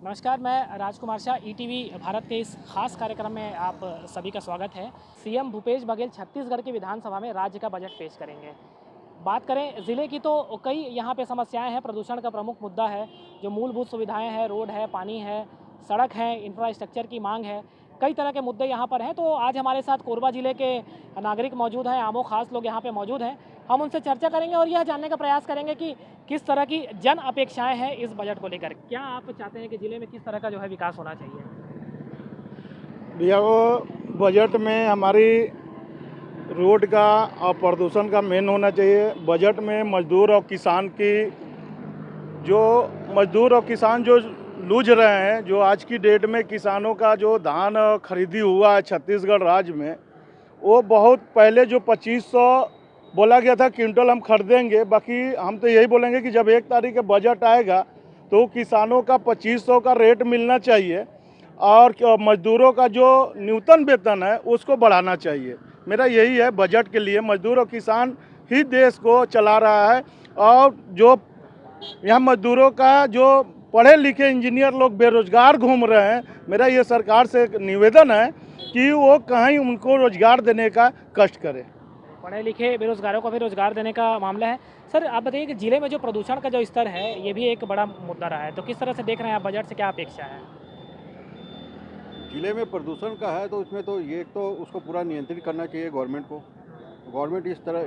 नमस्कार, मैं राजकुमार शाह ईटीवी भारत के इस खास कार्यक्रम में आप सभी का स्वागत है। सीएम भूपेश बघेल छत्तीसगढ़ की विधानसभा में राज्य का बजट पेश करेंगे। बात करें ज़िले की तो कई यहाँ पे समस्याएं हैं। प्रदूषण का प्रमुख मुद्दा है। जो मूलभूत सुविधाएं हैं, रोड है, पानी है, सड़क है, इंफ्रास्ट्रक्चर की मांग है, कई तरह के मुद्दे यहाँ पर हैं। तो आज हमारे साथ कोरबा ज़िले के नागरिक मौजूद हैं, आमो खास लोग यहाँ पे मौजूद हैं। हम उनसे चर्चा करेंगे और यह जानने का प्रयास करेंगे कि किस तरह की जन अपेक्षाएं हैं इस बजट को लेकर। क्या आप चाहते हैं कि ज़िले में किस तरह का जो है विकास होना चाहिए? भैया वो बजट में हमारी रोड का और प्रदूषण का मेन होना चाहिए। बजट में मजदूर और किसान की जो लूझ रहे हैं, जो आज की डेट में किसानों का जो धान खरीदी हुआ है छत्तीसगढ़ राज्य में, वो बहुत पहले जो 2500 बोला गया था क्विंटल हम खरीदेंगे। बाकी हम तो यही बोलेंगे कि जब 1 तारीख का बजट आएगा तो किसानों का 2500 का रेट मिलना चाहिए और मजदूरों का जो न्यूनतम वेतन है उसको बढ़ाना चाहिए। मेरा यही है बजट के लिए। मजदूर और किसान ही देश को चला रहा है और जो यहाँ मजदूरों का जो पढ़े लिखे इंजीनियर लोग बेरोजगार घूम रहे हैं, मेरा ये सरकार से निवेदन है कि वो कहीं उनको रोजगार देने का कष्ट करे। पढ़े लिखे बेरोजगारों को भी रोजगार देने का मामला है। सर, आप बताइए कि ज़िले में जो प्रदूषण का जो स्तर है ये भी एक बड़ा मुद्दा रहा है। तो किस तरह से देख रहे हैं आप, बजट से क्या अपेक्षा है? जिले में प्रदूषण का है तो इसमें तो ये तो उसको पूरा नियंत्रित करना चाहिए गवर्नमेंट को। गवर्नमेंट इस तरह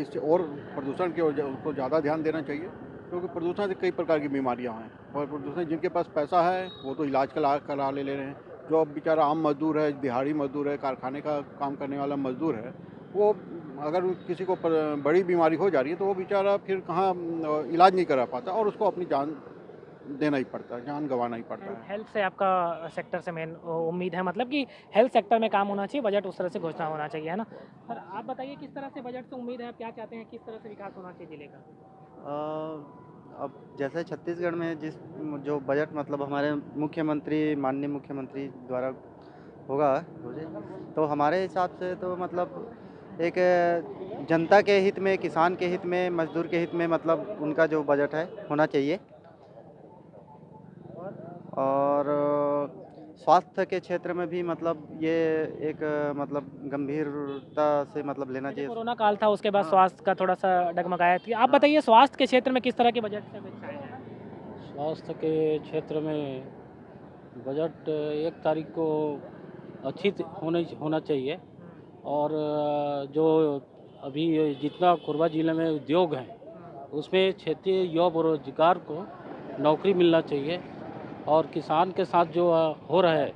इस और प्रदूषण के उसको ज़्यादा ध्यान देना चाहिए, क्योंकि प्रदूषण से कई प्रकार की बीमारियां हैं और प्रदूषण जिनके पास पैसा है वो तो इलाज करा ले रहे हैं। जो अब बेचारा आम मजदूर है, दिहाड़ी मजदूर है, कारखाने का काम करने वाला मजदूर है, वो अगर किसी को बड़ी बीमारी हो जा रही है तो वो बेचारा फिर कहाँ इलाज नहीं करा पाता और उसको अपनी जान देना ही पड़ता है, जान गंवाना ही पड़ता है। हेल्थ से आपका सेक्टर से मेन उम्मीद है, मतलब कि हेल्थ सेक्टर में काम होना चाहिए, बजट उस तरह से घोषणा होना चाहिए, है ना? सर, आप बताइए किस तरह से बजट से उम्मीद है, आप क्या चाहते हैं, किस तरह से विकास होना चाहिए ज़िले का? अब जैसे छत्तीसगढ़ में जो बजट मतलब हमारे माननीय मुख्यमंत्री द्वारा होगा, तो हमारे हिसाब से तो मतलब एक जनता के हित में, किसान के हित में, मजदूर के हित में मतलब उनका जो बजट है होना चाहिए। और स्वास्थ्य के क्षेत्र में भी मतलब ये एक मतलब गंभीरता से मतलब लेना चाहिए। कोरोना काल था, उसके बाद स्वास्थ्य का थोड़ा सा डगमगाया था। आप बताइए स्वास्थ्य के क्षेत्र में किस तरह के बजट से अपेक्षाएं हैं? स्वास्थ्य के क्षेत्र में बजट 1 तारीख को होना चाहिए। और जो अभी जितना कोरबा ज़िले में उद्योग हैं उसमें क्षेत्रीय युवा बेरोजगार को नौकरी मिलना चाहिए। और किसान के साथ जो हो रहा है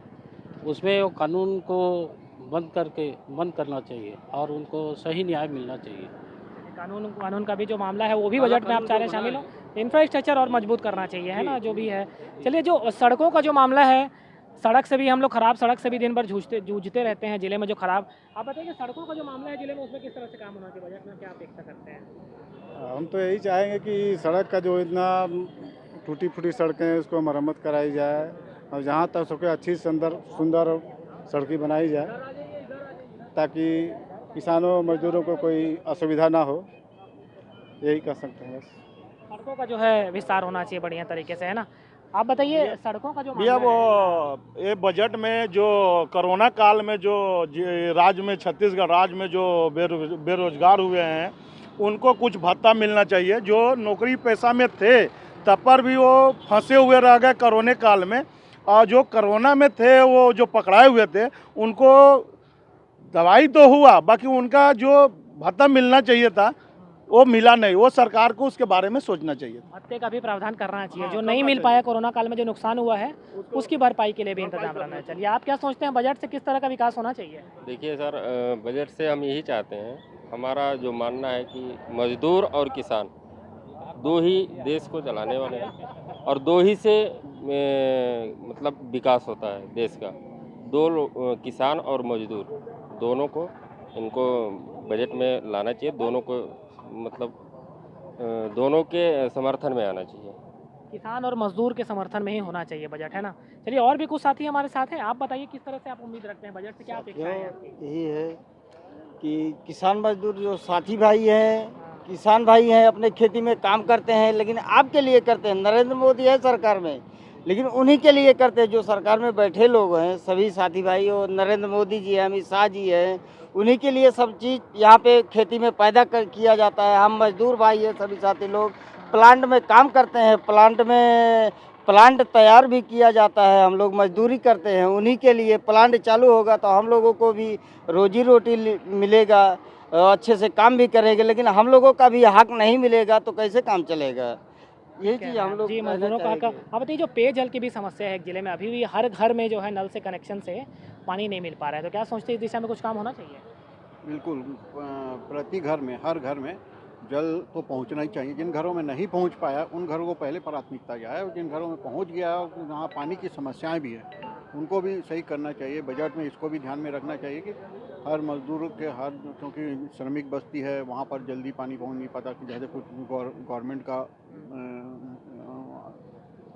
उसमें वो कानून को बंद करना चाहिए और उनको सही न्याय मिलना चाहिए। कानून का भी जो मामला है वो भी बजट में आप चाह रहे हैं शामिल हो। इंफ्रास्ट्रक्चर और मजबूत करना चाहिए, है ना, जो भी है। चलिए, जो सड़कों का जो मामला है, सड़क से भी हम लोग खराब सड़क से भी दिन भर जूझते रहते हैं ज़िले में जो खराब। आप बताइए सड़कों का जो मामला है ज़िले में, उसमें किस तरह से काम होना चाहिए, बजट में क्या अपेक्षा करते हैं? हम तो यही चाहेंगे कि सड़क का जो इतना टूटी फूटी सड़कें हैं उसको मरम्मत कराई जाए और जहाँ तक सके अच्छी सुंदर सड़कें बनाई जाए ताकि किसानों मजदूरों को कोई असुविधा ना हो। यही कह सकते हैं बस। सड़कों का जो है विस्तार होना चाहिए बढ़िया तरीके से, है ना? आप बताइए सड़कों का जो भैया मामला है, वो ये बजट में जो कोरोना काल में जो राज्य में छत्तीसगढ़ राज्य में जो बेरोजगार हुए हैं उनको कुछ भत्ता मिलना चाहिए। जो नौकरी पेशा में थे तब पर भी वो फंसे हुए रह गए कोरोना काल में, और जो कोरोना में थे वो जो पकड़ाए हुए थे उनको दवाई तो हुआ, बाकी उनका जो भत्ता मिलना चाहिए था वो मिला नहीं। वो सरकार को उसके बारे में सोचना चाहिए। भत्ते का भी प्रावधान करना चाहिए। जो नहीं मिल पाया कोरोना काल में, जो नुकसान हुआ है उसकी भरपाई के लिए भी इंतजाम रहना चाहिए। चलिए, आप क्या सोचते हैं बजट से किस तरह का विकास होना चाहिए? देखिए सर, बजट से हम यही चाहते हैं, हमारा जो मानना है कि मजदूर और किसान दो ही देश को चलाने वाले हैं और दो ही से मतलब विकास होता है देश का। किसान और मजदूर दोनों को इनको बजट में लाना चाहिए। दोनों को मतलब दोनों के समर्थन में आना चाहिए। किसान और मजदूर के समर्थन में ही होना चाहिए बजट, है ना? चलिए, और भी कुछ साथी हमारे साथ हैं। आप बताइए किस तरह से आप उम्मीद रखते हैं, बजट से क्या अपेक्षा है आपकी? यही है कि किसान मजदूर जो साथी भाई हैं, किसान भाई हैं, अपने खेती में काम करते हैं, लेकिन आपके लिए करते हैं। नरेंद्र मोदी है सरकार में, लेकिन उन्हीं के लिए करते हैं जो सरकार में बैठे लोग हैं, सभी साथी भाई, और नरेंद्र मोदी जी हैं, अमित शाह जी हैं, उन्हीं के लिए सब चीज़ यहाँ पे खेती में पैदा किया जाता है। हम मजदूर भाई हैं, सभी साथी लोग प्लांट में काम करते हैं, प्लांट तैयार भी किया जाता है, हम लोग मजदूरी करते हैं उन्हीं के लिए। प्लांट चालू होगा तो हम लोगों को भी रोजी रोटी मिलेगा, अच्छे से काम भी करेंगे, लेकिन हम लोगों का भी हक नहीं मिलेगा तो कैसे काम चलेगा? यही चीज़ हम लोग जी, कहना मजदूरों का चाहेंगे। आप बताइए, जो पेयजल की भी समस्या है एक जिले में, अभी भी हर घर में जो है नल से कनेक्शन से पानी नहीं मिल पा रहा है, तो क्या सोचते हैं इस दिशा में कुछ काम होना चाहिए? बिल्कुल प्रति घर में, हर घर में जल तो पहुंचना ही चाहिए। जिन घरों में नहीं पहुंच पाया उन घरों को पहले प्राथमिकता जाए, और जिन घरों में पहुंच गया जहाँ पानी की समस्याएं भी हैं उनको भी सही करना चाहिए। बजट में इसको भी ध्यान में रखना चाहिए कि हर मजदूर के क्योंकि श्रमिक बस्ती है वहाँ पर जल्दी पानी पहुंच नहीं पाता, कि जैसे कुछ गवर्नमेंट का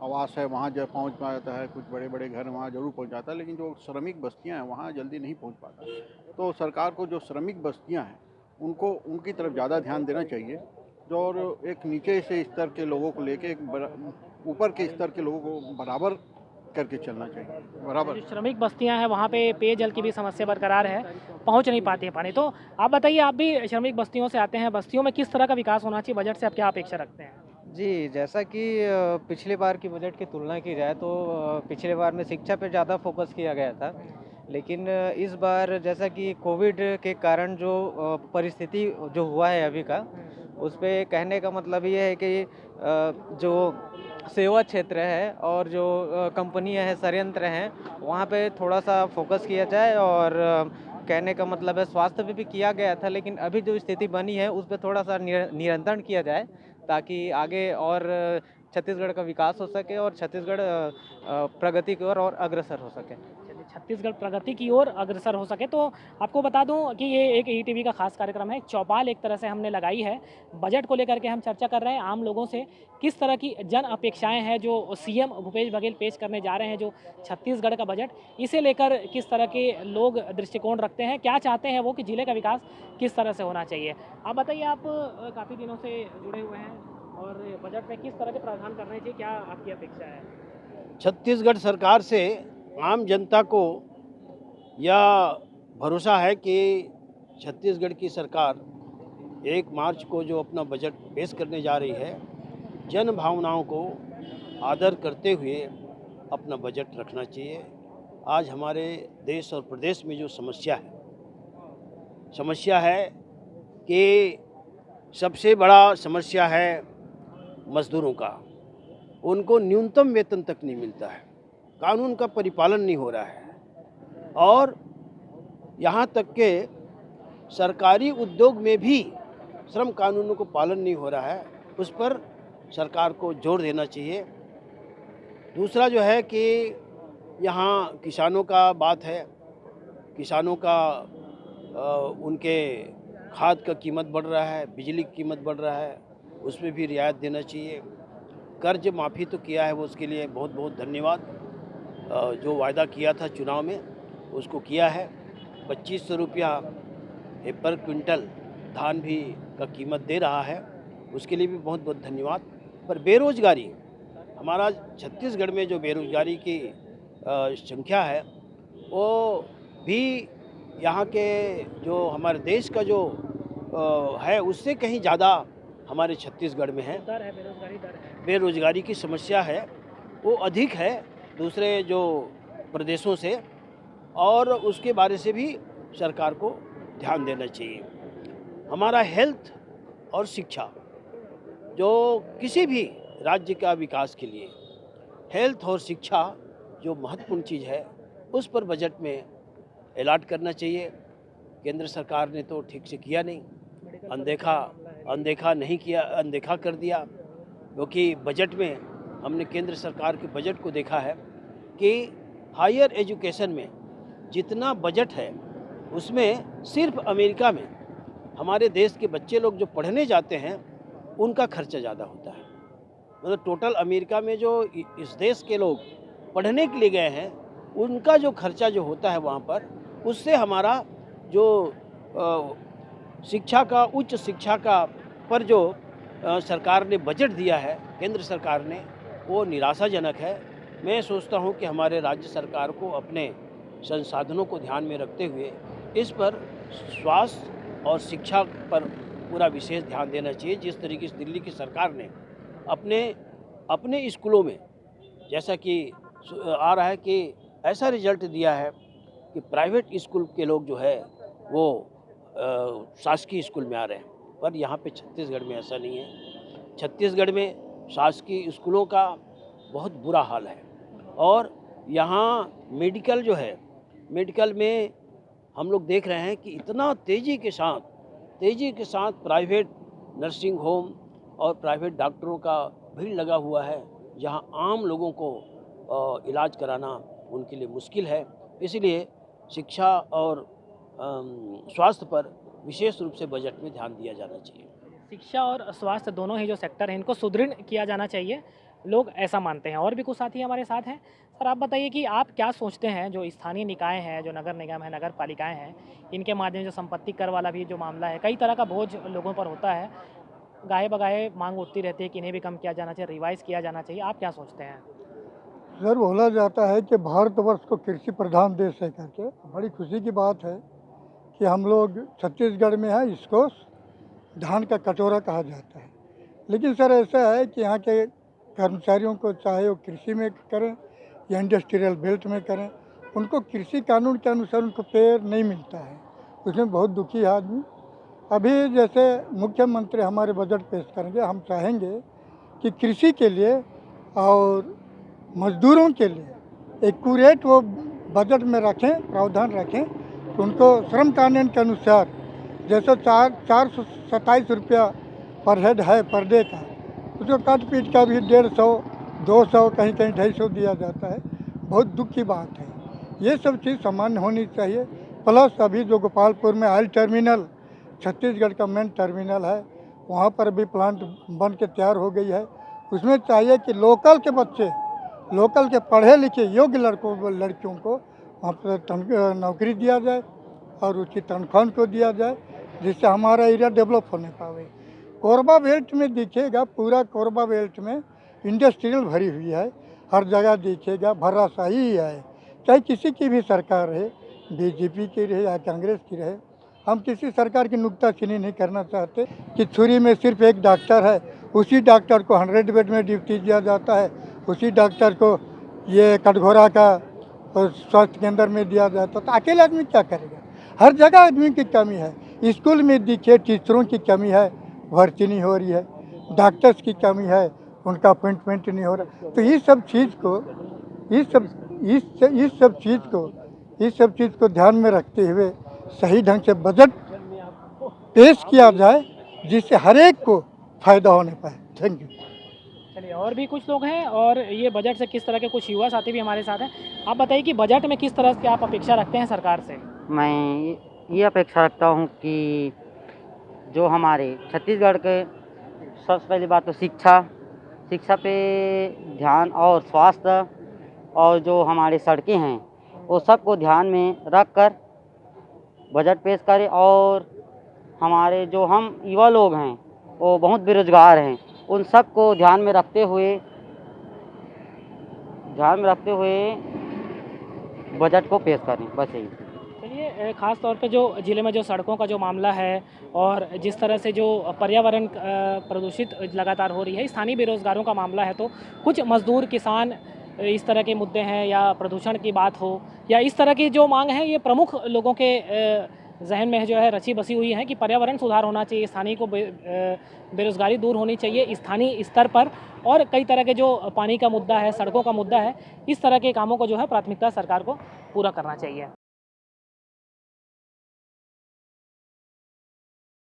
आवास है वहाँ जब पहुँच पाता है, कुछ बड़े बड़े घर वहाँ ज़रूर पहुँच जाता है, लेकिन जो श्रमिक बस्तियाँ हैं वहाँ जल्दी नहीं पहुँच पाता। तो सरकार को जो श्रमिक बस्तियाँ हैं उनको उनकी तरफ ज़्यादा ध्यान देना चाहिए, जो और एक नीचे से स्तर के लोगों को लेके ऊपर के स्तर के लोगों को बराबर करके चलना चाहिए, बराबर। जो श्रमिक बस्तियां हैं वहाँ पे पेयजल की भी समस्या बरकरार है, पहुँच नहीं पाती है पानी। तो आप बताइए, आप भी श्रमिक बस्तियों से आते हैं, बस्तियों में किस तरह का विकास होना चाहिए? बजट से आप क्या अपेक्षा रखते हैं? जी, जैसा कि पिछले बार की बजट की तुलना की जाए तो पिछले बार में शिक्षा पे ज़्यादा फोकस किया गया था, लेकिन इस बार जैसा कि कोविड के कारण जो परिस्थिति जो हुआ है अभी का, उस पे कहने का मतलब ये है कि जो सेवा क्षेत्र है और जो कंपनियां हैं, संयंत्र हैं, वहाँ पे थोड़ा सा फोकस किया जाए। और कहने का मतलब है स्वास्थ्य पे भी किया गया था, लेकिन अभी जो स्थिति बनी है उस पे थोड़ा सा नियंत्रण किया जाए, ताकि आगे और छत्तीसगढ़ का विकास हो सके और छत्तीसगढ़ प्रगति की ओर और अग्रसर हो सके। चलिए, छत्तीसगढ़ प्रगति की ओर अग्रसर हो सके। तो आपको बता दूं कि ये एक ईटीवी का खास कार्यक्रम है, चौपाल एक तरह से हमने लगाई है। बजट को लेकर के हम चर्चा कर रहे हैं आम लोगों से, किस तरह की जन अपेक्षाएं हैं जो सीएम भूपेश बघेल पेश करने जा रहे हैं, जो छत्तीसगढ़ का बजट, इसे लेकर किस तरह के लोग दृष्टिकोण रखते हैं, क्या चाहते हैं वो कि जिले का विकास किस तरह से होना चाहिए। आप बताइए, आप काफ़ी दिनों से जुड़े हुए हैं और बजट में किस तरह के प्रावधान करने चाहिए, क्या आपकी अपेक्षा है? छत्तीसगढ़ सरकार से आम जनता को यह भरोसा है कि छत्तीसगढ़ की सरकार 1 मार्च को जो अपना बजट पेश करने जा रही है, जन भावनाओं को आदर करते हुए अपना बजट रखना चाहिए। आज हमारे देश और प्रदेश में जो समस्या है कि सबसे बड़ा समस्या है मजदूरों का। उनको न्यूनतम वेतन तक नहीं मिलता है, कानून का परिपालन नहीं हो रहा है, और यहाँ तक के सरकारी उद्योग में भी श्रम कानूनों को पालन नहीं हो रहा है। उस पर सरकार को जोर देना चाहिए। दूसरा जो है कि यहाँ किसानों का बात है, किसानों का उनके खाद का कीमत बढ़ रहा है, बिजली की कीमत बढ़ रहा है, उसमें भी रियायत देना चाहिए। कर्ज माफ़ी तो किया है, वो उसके लिए बहुत बहुत धन्यवाद। जो वायदा किया था चुनाव में उसको किया है। 2500 रुपया पर क्विंटल धान भी का कीमत दे रहा है, उसके लिए भी बहुत बहुत धन्यवाद। पर बेरोज़गारी, हमारा छत्तीसगढ़ में जो बेरोज़गारी की संख्या है वो भी यहाँ के जो हमारे देश का जो है उससे कहीं ज़्यादा हमारे छत्तीसगढ़ में है। दर है, बेरोजगारी दर है। बेरोजगारी की समस्या है वो अधिक है दूसरे जो प्रदेशों से, और उसके बारे से भी सरकार को ध्यान देना चाहिए। हमारा हेल्थ और शिक्षा, जो किसी भी राज्य का विकास के लिए हेल्थ और शिक्षा जो महत्वपूर्ण चीज़ है, उस पर बजट में अलॉट करना चाहिए। केंद्र सरकार ने तो ठीक से किया नहीं, अनदेखा कर दिया। क्योंकि बजट में हमने केंद्र सरकार के बजट को देखा है कि हायर एजुकेशन में जितना बजट है उसमें सिर्फ अमेरिका में हमारे देश के बच्चे लोग जो पढ़ने जाते हैं उनका खर्चा ज़्यादा होता है। मतलब टोटल अमेरिका में जो इस देश के लोग पढ़ने के लिए गए हैं उनका जो खर्चा जो होता है वहाँ पर, उससे हमारा जो शिक्षा का, उच्च शिक्षा का पर जो सरकार ने बजट दिया है केंद्र सरकार ने, वो निराशाजनक है। मैं सोचता हूं कि हमारे राज्य सरकार को अपने संसाधनों को ध्यान में रखते हुए इस पर स्वास्थ्य और शिक्षा पर पूरा विशेष ध्यान देना चाहिए। जिस तरीके से दिल्ली की सरकार ने अपने स्कूलों में जैसा कि आ रहा है कि ऐसा रिजल्ट दिया है कि प्राइवेट स्कूल के लोग जो है वो शासकीय स्कूल में आ रहे हैं, पर यहाँ पे छत्तीसगढ़ में ऐसा नहीं है। छत्तीसगढ़ में शासकीय स्कूलों का बहुत बुरा हाल है और यहाँ मेडिकल जो है, मेडिकल में हम लोग देख रहे हैं कि इतना तेज़ी के साथ प्राइवेट नर्सिंग होम और प्राइवेट डॉक्टरों का भीड़ लगा हुआ है, जहाँ आम लोगों को इलाज कराना उनके लिए मुश्किल है। इसलिए शिक्षा और स्वास्थ्य पर विशेष रूप से बजट में ध्यान दिया जाना चाहिए। शिक्षा और स्वास्थ्य दोनों ही जो सेक्टर हैं इनको सुदृढ़ किया जाना चाहिए, लोग ऐसा मानते हैं। और भी कुछ साथी हमारे साथ हैं। सर, आप बताइए कि आप क्या सोचते हैं, जो स्थानीय निकाय हैं, जो नगर निगम है, नगर पालिकाएँ हैं, इनके माध्यम से संपत्ति कर वाला भी जो मामला है, कई तरह का बोझ लोगों पर होता है, गाहे बगाहे मांग उठती रहती है कि इन्हें भी कम किया जाना चाहिए, रिवाइज़ किया जाना चाहिए, आप क्या सोचते हैं? सर, बोला जाता है कि भारतवर्ष को कृषि प्रधान देश है करके। बड़ी खुशी की बात है कि हम लोग छत्तीसगढ़ में हैं, इसको धान का कटोरा कहा जाता है। लेकिन सर ऐसा है कि यहाँ के कर्मचारियों को, चाहे वो कृषि में करें या इंडस्ट्रियल बेल्ट में करें, उनको कृषि कानून के अनुसार उनको पेड़ नहीं मिलता है। उसमें बहुत दुखी है आदमी। अभी जैसे मुख्यमंत्री हमारे बजट पेश करेंगे, हम चाहेंगे कि कृषि के लिए और मजदूरों के लिए एक्यूरेट वो बजट में रखें, प्रावधान रखें कि उनको श्रम कानून के अनुसार जैसे 427 रुपया पर हेड है पर डे का, उसको काट पीट का भी 150, 200, कहीं कहीं 250 दिया जाता है। बहुत दुख की बात है। ये सब चीज़ सामान्य होनी चाहिए। प्लस अभी जो गोपालपुर में ऑयल टर्मिनल, छत्तीसगढ़ का मेन टर्मिनल है, वहाँ पर भी प्लांट बन के तैयार हो गई है। उसमें चाहिए कि लोकल के बच्चे, लोकल के पढ़े लिखे योग्य लड़कियों को वहाँ पर नौकरी दिया जाए और उसकी तनख्वाह को दिया जाए, जिससे हमारा एरिया डेवलप होने पावे। कोरबा बेल्ट में दिखेगा, पूरा कोरबा बेल्ट में इंडस्ट्रियल भरी हुई है, हर जगह दिखेगा भर्राशाही ही है। चाहे किसी की भी सरकार रहे, बीजेपी की रहे या कांग्रेस की रहे, हम किसी सरकार की नुक्ताचीनी नहीं करना चाहते कि छुरी में सिर्फ एक डॉक्टर है, उसी डॉक्टर को 100 बेड में ड्यूटी दिया जाता है, उसी डॉक्टर को ये कटघोरा का स्वास्थ्य केंद्र में दिया जाता है, तो अकेले आदमी क्या करेगा? हर जगह आदमी की कमी है। स्कूल में दिखे टीचरों की कमी है, भर्ती नहीं हो रही है, डॉक्टर्स की कमी है, उनका अपॉइंटमेंट नहीं हो रहा। तो इस सब चीज़ को ध्यान में रखते हुए सही ढंग से बजट पेश किया जाए, जिससे हर एक को फायदा होने पाए। Thank you. चलिए, और भी कुछ लोग हैं और ये बजट से किस तरह के कुछ युवा साथी भी हमारे साथ हैं। आप बताइए कि बजट में किस तरह की आप अपेक्षा रखते हैं सरकार से? मैं ये अपेक्षा रखता हूँ कि जो हमारे छत्तीसगढ़ के सबसे पहली बात तो शिक्षा पे ध्यान और स्वास्थ्य और जो हमारे सड़कें हैं वो सबको ध्यान में रख कर बजट पेश करें। और हमारे जो हम युवा लोग हैं वो बहुत बेरोजगार हैं, उन सबको ध्यान में रखते हुए बजट को पेश करें। बस यही। चलिए, ख़ास तौर पे जो ज़िले में जो सड़कों का जो मामला है और जिस तरह से जो पर्यावरण प्रदूषित लगातार हो रही है, स्थानीय बेरोजगारों का मामला है, तो कुछ मजदूर, किसान, इस तरह के मुद्दे हैं या प्रदूषण की बात हो या इस तरह की जो मांग है, ये प्रमुख लोगों के जहन में जो है रची बसी हुई है कि पर्यावरण सुधार होना चाहिए, स्थानीय को बेरोजगारी दूर होनी चाहिए स्थानीय स्तर पर, और कई तरह के जो पानी का मुद्दा है, सड़कों का मुद्दा है, इस तरह के कामों को जो है प्राथमिकता सरकार को पूरा करना चाहिए।